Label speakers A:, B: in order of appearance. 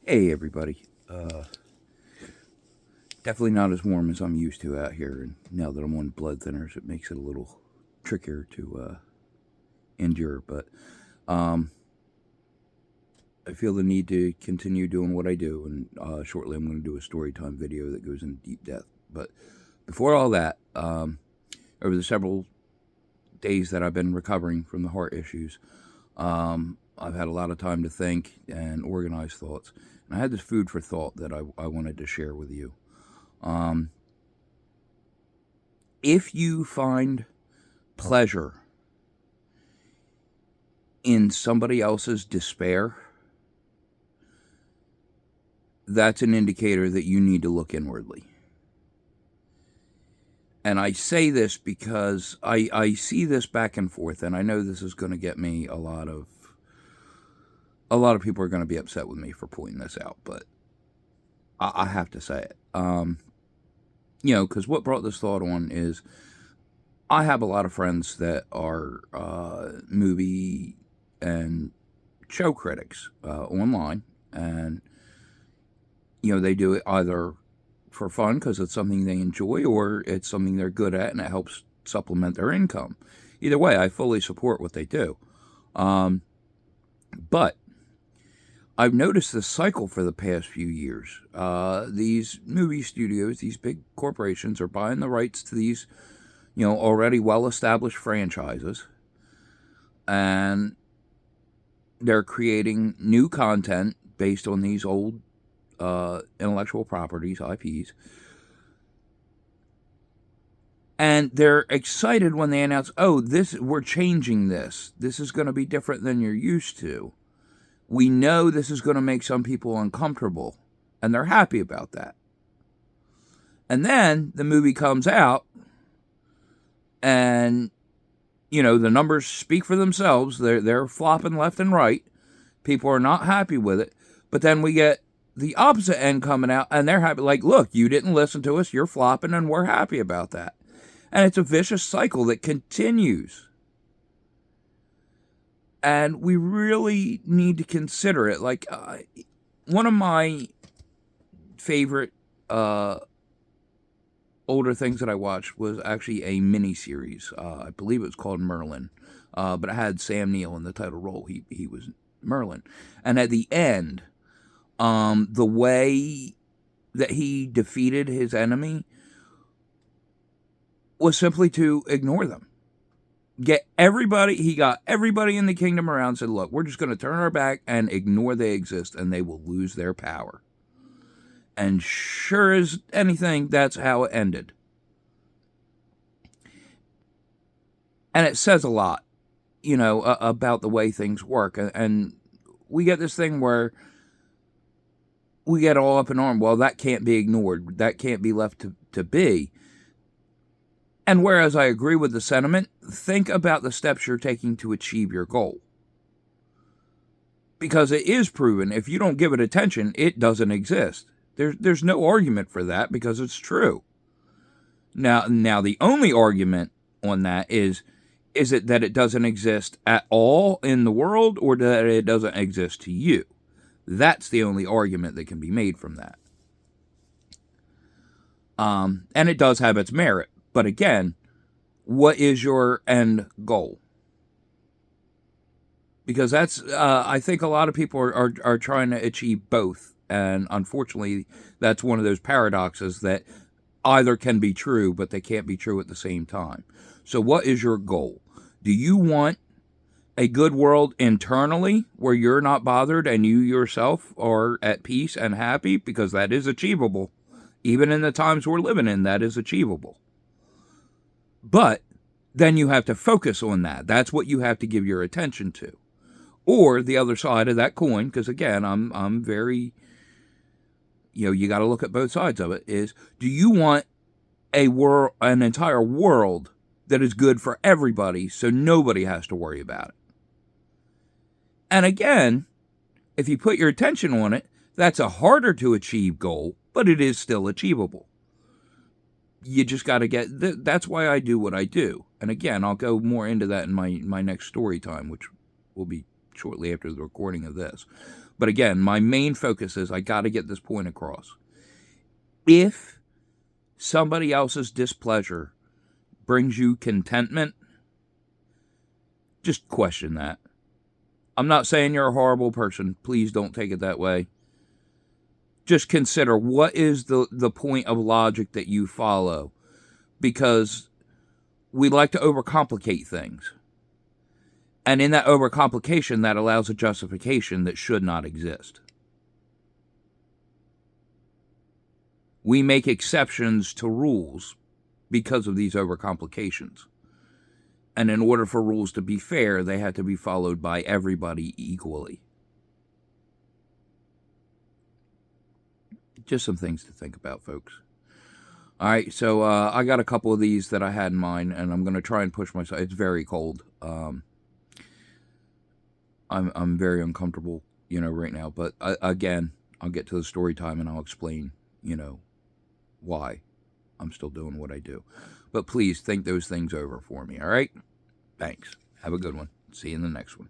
A: Hey everybody. Definitely not as warm as I'm used to out here, and now that I'm on blood thinners, it makes it a little trickier to endure. But um, I feel the need to continue doing what I do, and shortly I'm going to do a story time video that goes into deep depth. But before all that, over the several days that I've been recovering from the heart issues, I've had a lot of time to think and organize thoughts. And I had this food for thought that I wanted to share with you. Um, if you find pleasure in somebody else's despair, that's an indicator that you need to look inwardly. And I say this because I see this back and forth, and I know this is going to get me a lot of people are going to be upset with me for pointing this out, but I have to say it. Because what brought this thought on is I have a lot of friends that are movie and show critics online, and they do it either for fun because it's something they enjoy, or it's something they're good at and it helps supplement their income. Either way, I fully support what they do. But I've noticed this cycle for the past few years. These movie studios, these big corporations, are buying the rights to these, already well-established franchises, and they're creating new content based on these old intellectual properties, IPs. And they're excited when they announce, "Oh, we're changing this. This is going to be different than you're used to. We know this is going to make some people uncomfortable," and they're happy about that. And then the movie comes out, and the numbers speak for themselves. They're flopping left and right. People are not happy with it. But then we get the opposite end coming out, and they're happy. Like, look, you didn't listen to us. You're flopping, and we're happy about that. And it's a vicious cycle that continues. And we really need to consider it. Like, one of my favorite older things that I watched was actually a mini series. I believe it was called Merlin, but it had Sam Neill in the title role. He was Merlin, and at the end, the way that he defeated his enemy was simply to ignore them. He got everybody in the kingdom around and said, look, we're just going to turn our back and ignore they exist, and they will lose their power. And sure as anything, that's how it ended. And it says a lot, about the way things work. And we get this thing where we get all up in arms. Well, that can't be ignored. That can't be left to be. And whereas I agree with the sentiment, think about the steps you're taking to achieve your goal. Because it is proven, if you don't give it attention, it doesn't exist. There's no argument for that because it's true. Now the only argument on that is it that it doesn't exist at all in the world, or that it doesn't exist to you? That's the only argument that can be made from that. And it does have its merit. But again, what is your end goal? Because that's, I think a lot of people are trying to achieve both. And unfortunately, that's one of those paradoxes that either can be true, but they can't be true at the same time. So what is your goal? Do you want a good world internally where you're not bothered and you yourself are at peace and happy? Because that is achievable. Even in the times we're living in, that is achievable. But then you have to focus on that. That's what you have to give your attention to. Or the other side of that coin, because again, I'm very, you got to look at both sides of it, is, do you want an entire world that is good for everybody so nobody has to worry about it? And again, if you put your attention on it, that's a harder to achieve goal, but it is still achievable. You just got to that's why I do what I do. And again, I'll go more into that in my next story time, which will be shortly after the recording of this. But again, my main focus is I got to get this point across. If somebody else's displeasure brings you contentment, just question that. I'm not saying you're a horrible person. Please don't take it that way. Just consider, what is the point of logic that you follow? Because we like to overcomplicate things. And in that overcomplication, that allows a justification that should not exist. We make exceptions to rules because of these overcomplications. And in order for rules to be fair, they have to be followed by everybody equally. Just some things to think about, folks. All right, so I got a couple of these that I had in mind, and I'm going to try and push myself. It's very cold. I'm very uncomfortable, right now. But again, I'll get to the story time and I'll explain, why I'm still doing what I do. But please think those things over for me, all right? Thanks. Have a good one. See you in the next one.